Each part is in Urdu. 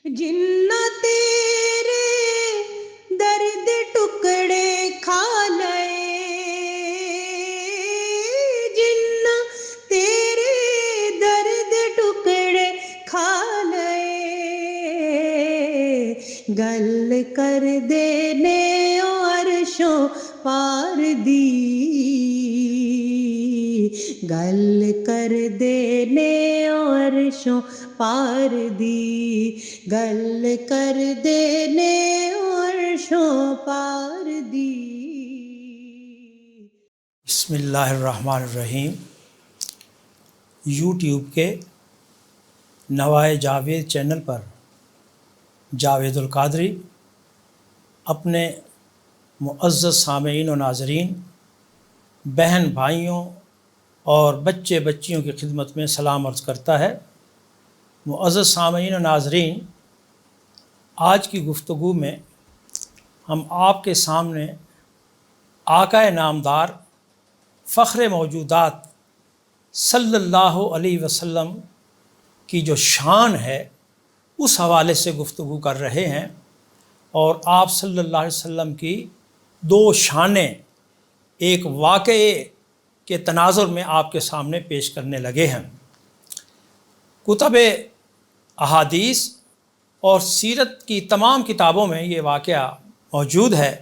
جنہ تیرے درد ٹکڑے کھا لئے، جنہ تیرے درد ٹکڑے کھا لئے، گل کر دینے عرشوں پار دی، گل کر دینے عرشوں پار دی، گل کر دینے عرشوں پار دی۔ بسم اللہ الرحمن الرحیم۔ یوٹیوب کے نوائے جاوید چینل پر جاوید القادری اپنے معزز سامعین و ناظرین، بہن بھائیوں اور بچے بچیوں کی خدمت میں سلام عرض کرتا ہے۔ معزز سامعین و ناظرین، آج کی گفتگو میں ہم آپ کے سامنے آقا نامدار فخر موجودات صلی اللہ علیہ وسلم کی جو شان ہے اس حوالے سے گفتگو کر رہے ہیں، اور آپ صلی اللہ علیہ وسلم کی دو شانیں ایک واقعے کے تناظر میں آپ کے سامنے پیش کرنے لگے ہیں۔ کتب احادیث اور سیرت کی تمام کتابوں میں یہ واقعہ موجود ہے،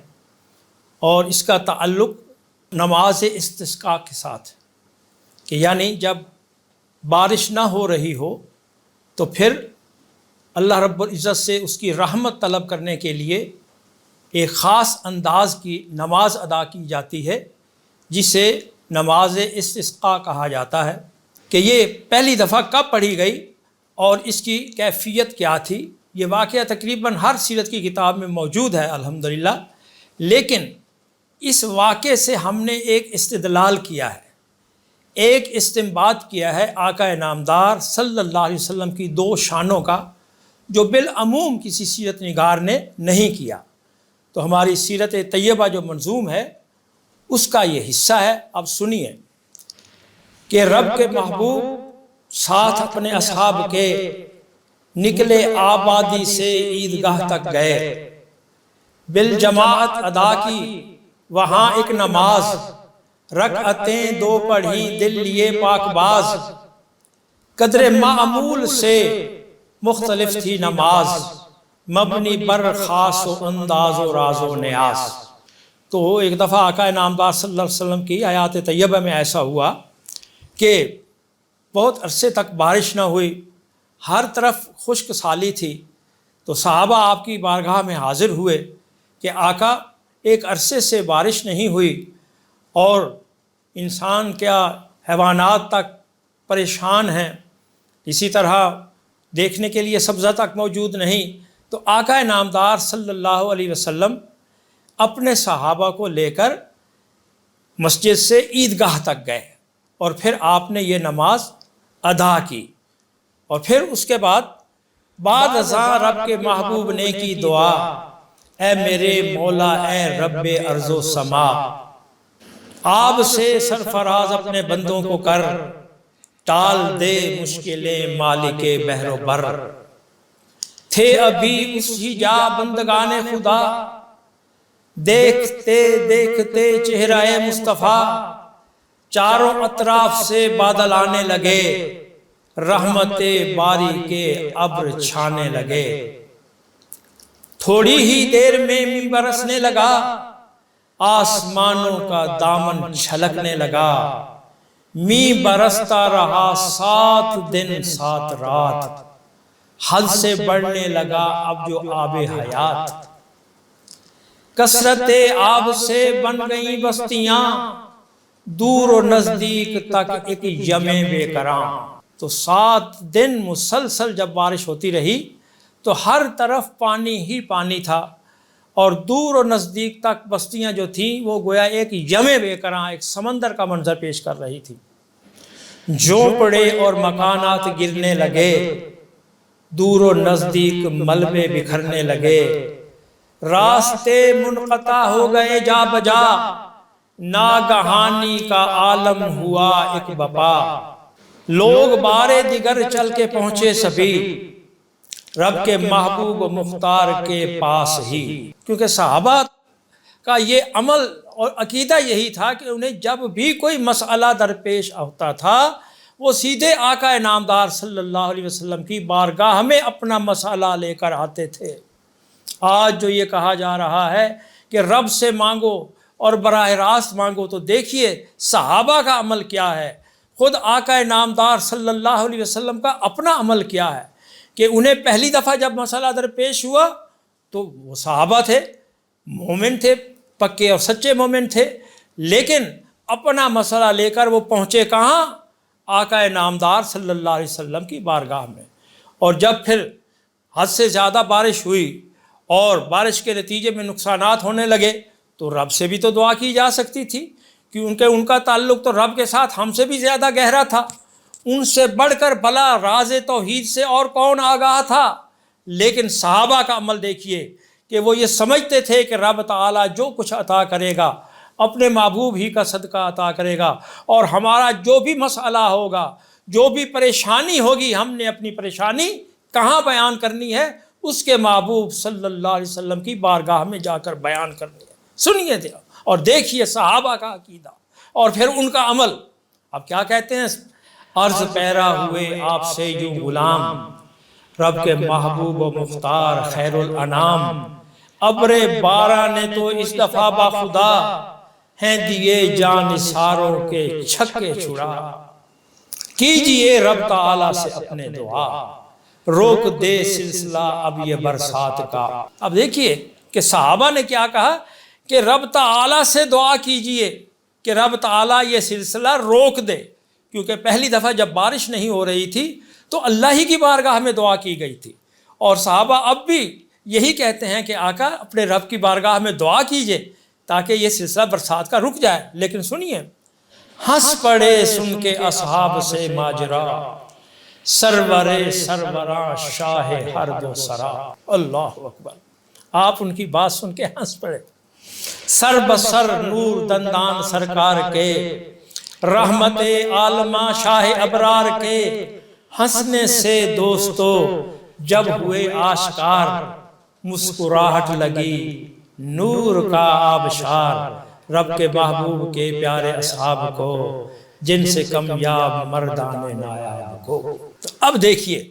اور اس کا تعلق نماز استسقاء کے ساتھ، کہ یعنی جب بارش نہ ہو رہی ہو تو پھر اللہ رب العزت سے اس کی رحمت طلب کرنے کے لیے ایک خاص انداز کی نماز ادا کی جاتی ہے، جسے نماز استسقاء کہا جاتا ہے۔ کہ یہ پہلی دفعہ کب پڑھی گئی اور اس کی کیفیت کیا تھی، یہ واقعہ تقریباً ہر سیرت کی کتاب میں موجود ہے الحمدللہ، لیکن اس واقعے سے ہم نے ایک استدلال کیا ہے، ایک استنباط کیا ہے آقا نامدار صلی اللہ علیہ وسلم کی دو شانوں کا، جو بالعموم کسی سیرت نگار نے نہیں کیا۔ تو ہماری سیرت طیبہ جو منظوم ہے اس کا یہ حصہ ہے۔ اب سنیے کہ رب کے محبوب ساتھ اپنے اصحاب کے نکلے آبادی سے عیدگاہ تک گئے، بالجماعت ادا کی وہاں ایک نماز، رکعتیں دو پڑھی دل لیے پاک باز، قدر معمول سے مختلف تھی نماز، مبنی بر خاص و انداز و راز و نیاز۔ تو ایک دفعہ آقا نامدار صلی اللہ علیہ وسلم کی آیات طیبہ میں ایسا ہوا کہ بہت عرصے تک بارش نہ ہوئی، ہر طرف خشک سالی تھی، تو صحابہ آپ کی بارگاہ میں حاضر ہوئے کہ آقا ایک عرصے سے بارش نہیں ہوئی، اور انسان کیا حیوانات تک پریشان ہیں، اسی طرح دیکھنے کے لیے سبزہ تک موجود نہیں۔ تو آقا نامدار صلی اللہ علیہ وسلم اپنے صحابہ کو لے کر مسجد سے عیدگاہ تک گئے، اور پھر آپ نے یہ نماز ادا کی، اور پھر اس کے بعد ازاں رب کے محبوب نے کی دعا، اے میرے مولا اے رب ارض و سما، آپ سے سرفراز اپنے بندوں کو کر، ٹال دے مشکلیں مالک بحر و بر۔ تھے ابھی اس ہی جا بندگان خدا، دیکھتے دیکھتے چہرہ مصطفیٰ، چاروں اطراف سے بادل آنے لگے، رحمت باری کے ابر چھانے لگے، تھوڑی ہی دیر میں می برسنے لگا، آسمانوں کا دامن چھلکنے لگا، می برستا رہا 7 دن 7 رات، حد سے بڑھنے لگا اب جو آب حیات، کثرت آب سے بن گئی بستیاں، دور و نزدیک تک ایک یم بے کراں۔ تو 7 دن مسلسل جب بارش ہوتی رہی تو ہر طرف پانی ہی پانی تھا، اور دور و نزدیک تک بستیاں جو تھیں وہ گویا ایک یم بے کراں، ایک سمندر کا منظر پیش کر رہی تھی۔ جھونپڑے اور مکانات گرنے لگے، دور و نزدیک ملبے بکھرنے لگے، راستے منقطع ہو گئے جا بجا، ناگہانی کا عالم ہوا ایک بپا، لوگ بارے دیگر چل کے پہنچے سبھی، رب کے محبوب و مختار کے پاس ہی۔ کیونکہ صحابہ کا یہ عمل اور عقیدہ یہی تھا کہ انہیں جب بھی کوئی مسئلہ درپیش ہوتا تھا وہ سیدھے آقا نامدار صلی اللہ علیہ وسلم کی بارگاہ میں اپنا مسئلہ لے کر آتے تھے۔ آج جو یہ کہا جا رہا ہے کہ رب سے مانگو اور براہ راست مانگو، تو دیکھیے صحابہ کا عمل کیا ہے، خود آقا نامدار صلی اللہ علیہ وسلم کا اپنا عمل کیا ہے کہ انہیں پہلی دفعہ جب مسئلہ درپیش ہوا تو وہ صحابہ تھے، مومن تھے، پکے اور سچے مومن تھے، لیکن اپنا مسئلہ لے کر وہ پہنچے کہاں؟ آقا نامدار صلی اللہ علیہ وسلم کی بارگاہ میں۔ اور جب پھر حد سے زیادہ بارش ہوئی اور بارش کے نتیجے میں نقصانات ہونے لگے تو رب سے بھی تو دعا کی جا سکتی تھی، کیونکہ ان کا تعلق تو رب کے ساتھ ہم سے بھی زیادہ گہرا تھا، ان سے بڑھ کر بھلا راز توحید سے اور کون آگاہ تھا۔ لیکن صحابہ کا عمل دیکھیے کہ وہ یہ سمجھتے تھے کہ رب تعالیٰ جو کچھ عطا کرے گا اپنے محبوب ہی کا صدقہ عطا کرے گا، اور ہمارا جو بھی مسئلہ ہوگا، جو بھی پریشانی ہوگی، ہم نے اپنی پریشانی کہاں بیان کرنی ہے؟ اس کے محبوب صلی اللہ علیہ وسلم کی بارگاہ میں جا کر بیان کرنی ہے۔ سنیے تھے اور دیکھیے صحابہ کا عقیدہ اور پھر ان کا عمل۔ اب کیا کہتے ہیں؟ عرض پیرا ہوئے آپ سے یوں غلام، رب کے محبوب و مختار خیر الانام، ابر بارہ نے تو اس دفعہ باخدا، ہیں دیے جان نثاروں کے چھکے چھڑا، کیجئے رب تعالیٰ سے اپنے دعا، روک دے سلسلہ اب یہ برسات کا۔ اب دیکھیے کہ صحابہ نے کیا کہا کہ رب تعالیٰ سے دعا کیجئے کہ رب تعالیٰ یہ سلسلہ روک دے، کیونکہ پہلی دفعہ جب بارش نہیں ہو رہی تھی تو اللہ ہی کی بارگاہ میں دعا کی گئی تھی، اور صحابہ اب بھی یہی کہتے ہیں کہ آقا اپنے رب کی بارگاہ میں دعا کیجئے تاکہ یہ سلسلہ برسات کا رک جائے۔ لیکن سنیے، ہنس پڑے سن کے اصحاب سے ماجرا، سرور سروراں شاہ ہر دو سرا۔ اللہ اکبر، آپ ان کی بات سن کے ہنس پڑے۔ سر بسر نور دندان سرکار کے، رحمت عالمہ شاہ ابرار کے، ہنسنے سے دوستو جب ہوئے آشکار، مسکراہٹ لگی نور کا آبشار، رب کے محبوب کے پیارے اصحاب کو، جن سے کمیاب مردان نایاب کو۔ تو اب دیکھیے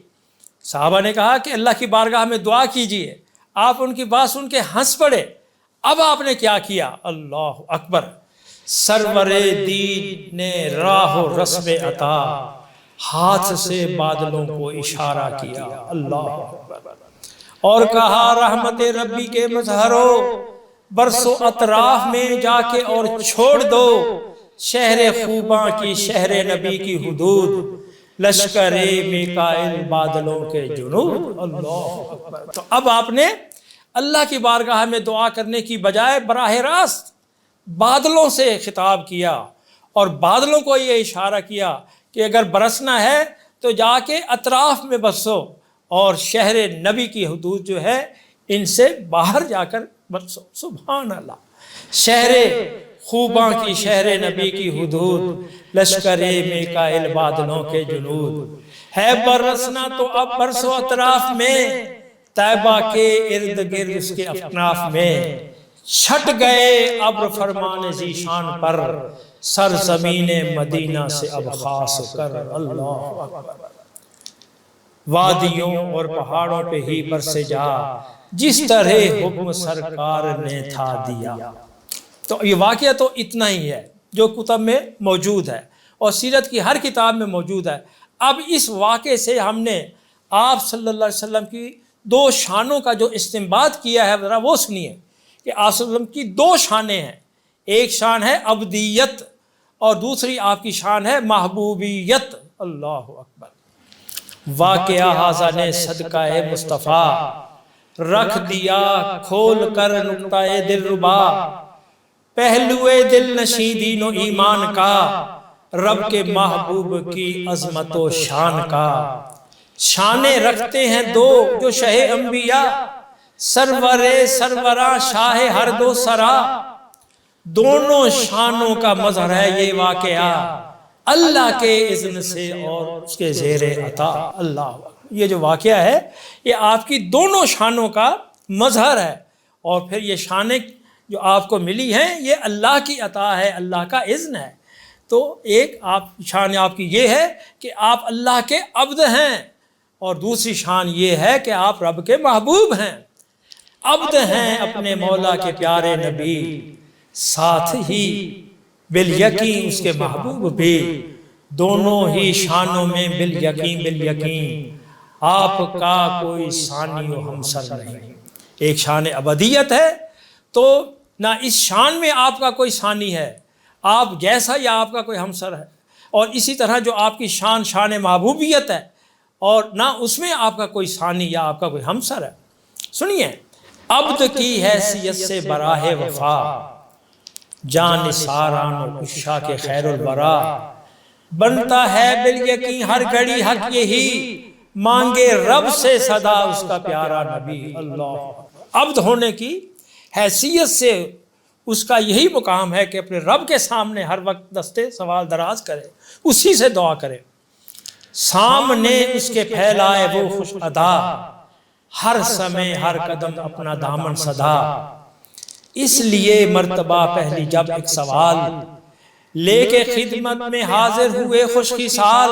صحابہ نے کہا کہ اللہ کی بارگاہ میں دعا کیجئے، آپ ان کی بات سن کے ہنس پڑے۔ اب آپ نے کیا کیا؟ اللہ اکبر، سرور دین نے راہ و رسم عطا، ہاتھ سے بادلوں کو اشارہ کیا۔ اللہ اکبر، اور کہا رحمت ربی کے مظہرو، برسو اطراف میں جا کے اور چھوڑ دو، شہر خوباں کی شہر نبی کی حدود، لشکر میکائل بادلوں کے جنود۔ اللہ اکبر۔ تو اب آپ نے اللہ کی بارگاہ میں دعا کرنے کی بجائے براہ راست بادلوں سے خطاب کیا، اور بادلوں کو یہ اشارہ کیا کہ اگر برسنا ہے تو جا کے اطراف میں برسو، اور شہر نبی کی حدود جو ہے ان سے باہر جا کر برسو۔ سبحان اللہ، شہر خوباں کی شہر نبی کی حدود، لشکر میکائل بادلوں کے جنود، ہے برسنا تو اب برسو اطراف میں، طیبہ کے ارد گرد اس کے اکناف میں، چھٹ گئے ابر فرمان ذیشان پر، سرزمین مدینہ سے اب خاص کر۔ اللہ اکبر، وادیوں اور پہاڑوں پہ ہی برسے جا، جس طرح حکم سرکار نے تھا دیا۔ تو یہ واقعہ تو اتنا ہی ہے جو کتب میں موجود ہے اور سیرت کی ہر کتاب میں موجود ہے۔ اب اس واقعے سے ہم نے آپ صلی اللہ علیہ وسلم کی دو شانوں کا جو استنباط کیا ہے ذرا وہ سنیے کہ آپ صلی اللہ علیہ وسلم کی دو شانیں ہیں، ایک شان ہے عبدیت اور دوسری آپ کی شان ہے محبوبیت۔ اللہ اکبر، واقعہ حاضہ نے صدقہ مصطفیٰ، رکھ دیا کھول کر نقطہ دل ربا، پہلوئے دل نشیں دین و ایمان کا، رب کے محبوب کی عظمت و شان کا۔ شانیں رکھتے ہیں دو جو شہ انبیاء، سرور سروراں شاہ ہر دو سرا، دونوں شانوں کا مظہر ہے یہ واقعہ، اللہ کے اذن سے اور اس کے زیر عطا۔ اللہ یہ جو واقعہ ہے یہ آپ کی دونوں شانوں کا مظہر ہے، اور پھر یہ شانیں جو آپ کو ملی ہیں یہ اللہ کی عطا ہے، اللہ کا اذن ہے۔ تو ایک شان آپ کی یہ ہے کہ آپ اللہ کے عبد ہیں، اور دوسری شان یہ ہے کہ آپ رب کے محبوب ہیں، عبد ہیں اپنے مولا کے پیارے نبی، ساتھ ہی بالیقین اس کے محبوب بھی، دونوں ہی شانوں میں بالیقین آپ کا کوئی ثانی و ہمسر نہیں۔ ایک شان ابدیت ہے، تو نہ اس شان میں آپ کا کوئی ثانی ہے آپ جیسا یا آپ کا کوئی ہمسر ہے، اور اسی طرح جو آپ کی شان محبوبیت ہے، اور نہ اس میں آپ کا کوئی ثانی یا آپ کا کوئی ہمسر ہے۔ سنیے، عبد کی حیثیت سے براہ وفا، جان ساران و عشاق خیر الورا، بنتا ہے بالیقین ہر گھڑی حق یہی، مانگے رب سے صدا اس کا پیارا نبی۔ اللہ، عبد ہونے کی حیثیت سے اس کا یہی مقام ہے کہ اپنے رب کے سامنے ہر وقت دستے سوال دراز کرے، اسی سے دعا کرے، سامنے اس کے پھیلائے وہ خوش ادا، ہر سمے ہر قدم اپنا دامن صدا۔ اس لیے مرتبہ پہلی جب ایک سوال لے کے خدمت میں حاضر ہوئے خوشی سال،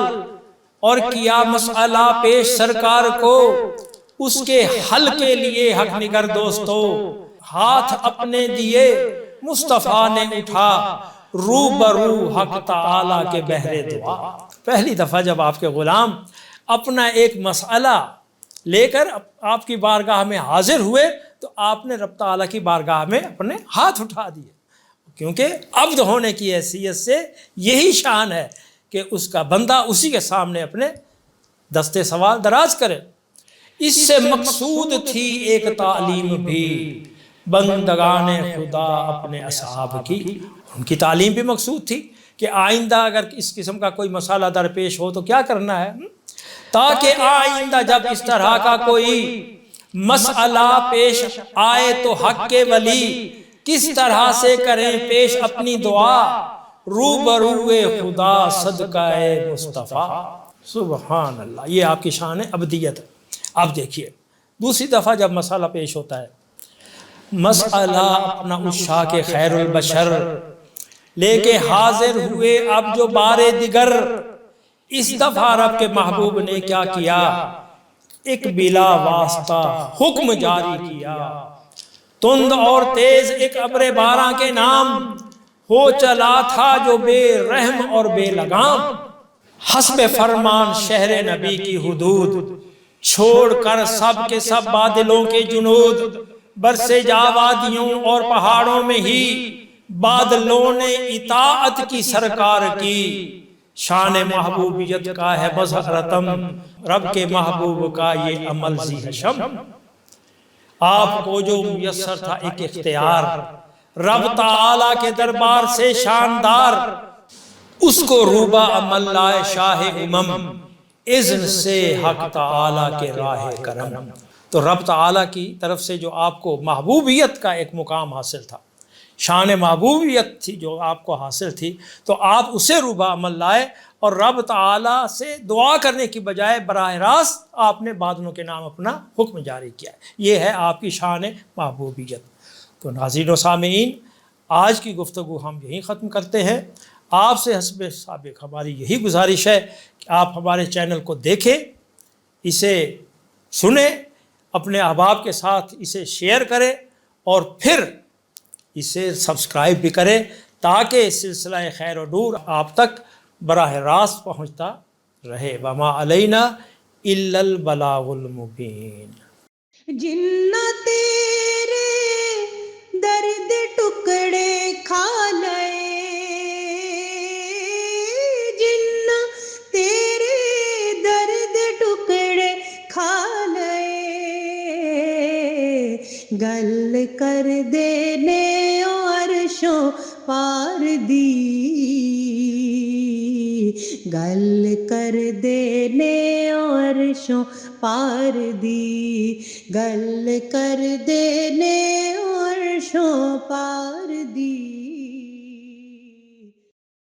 اور کیا مسئلہ پیش سرکار کو، اس کے حل کے لیے حق نگر دوستو، ہاتھ اپنے دیے مصطفیٰ نے اٹھا، رو برو حق تعالی کے بحر دعا۔ پہلی دفعہ جب آپ کے غلام اپنا ایک مسئلہ لے کر آپ کی بارگاہ میں حاضر ہوئے تو آپ نے رب تعالیٰ کی بارگاہ میں اپنے ہاتھ اٹھا دیے، کیونکہ عبد ہونے کی حیثیت سے یہی شان ہے کہ اس کا بندہ اسی کے سامنے اپنے دستے سوال دراز کرے۔ اس سے مقصود تھی ایک تعلیم بھی، بندگان خدا اپنے اصحاب کی، ان کی تعلیم بھی مقصود تھی کہ آئندہ اگر اس قسم کا کوئی مسئلہ درپیش ہو تو کیا کرنا ہے، تاکہ آئندہ جب اس طرح کا کوئی مسئلہ پیش آئے تو حق کے ولی کس طرح سے کریں پیش اپنی دعا، روبروئے خدا صدقہ مصطفیٰ۔ سبحان اللہ، یہ آپ کی شان ابدیت ہے۔ اب دیکھیے دوسری دفعہ جب مسئلہ پیش ہوتا ہے، مسئلہ اپنا عشاق خیر البشر لے کے حاضر ہوئے، اب جو بارے دیگر اس دفعہ رب کے محبوب نے کیا کیا، ایک بلا واسطہ حکم جاری کیا، تند اور تیز ایک ابر باران کے نام، ہو چلا تھا جو بے رحم اور بے لگام، حسب فرمان شہر نبی کی حدود، چھوڑ کر سب کے سب بادلوں کے جنود، برسے جا وادیوں اور پہاڑوں میں ہی، بادلوں نے اطاعت کی سرکار کی، شان محبوبیت کا ہے مظہرتم، رب کے محبوب کا یہ عمل ذی حشم۔ آپ کو جو میسر تھا ایک اختیار رب تعالیٰ کے دربار سے شاندار، اس کو روبہ عمل لائے شاہ امم، اذن سے حق تعالیٰ کے راہ کرم۔ تو رب تعالیٰ کی طرف سے جو آپ کو محبوبیت کا ایک مقام حاصل تھا، شان محبوبیت تھی جو آپ کو حاصل تھی، تو آپ اسے روبہ عمل لائے، اور رب تعالیٰ سے دعا کرنے کی بجائے براہ راست آپ نے بادلوں کے نام اپنا حکم جاری کیا۔ یہ ہے آپ کی شان محبوبیت۔ تو ناظرین و سامعین، آج کی گفتگو ہم یہیں ختم کرتے ہیں۔ آپ سے حسب سابق ہماری یہی گزارش ہے کہ آپ ہمارے چینل کو دیکھیں، اسے سنیں، اپنے احباب کے ساتھ اسے شیئر کریں، اور پھر اسے سبسکرائب بھی کریں، تاکہ سلسلہ خیر و نور آپ تک براہ راست پہنچتا رہے۔ وما علینا الا البلاغ المبین۔ جنہ تیرے درد ٹکڑے کھا لئے، جنہ تیرے درد ٹکڑے کھا لئے، گل کر دینے عرشوں پار دی، گل کر دینے عرشوں پار دی، گل کر دینے عرشوں پار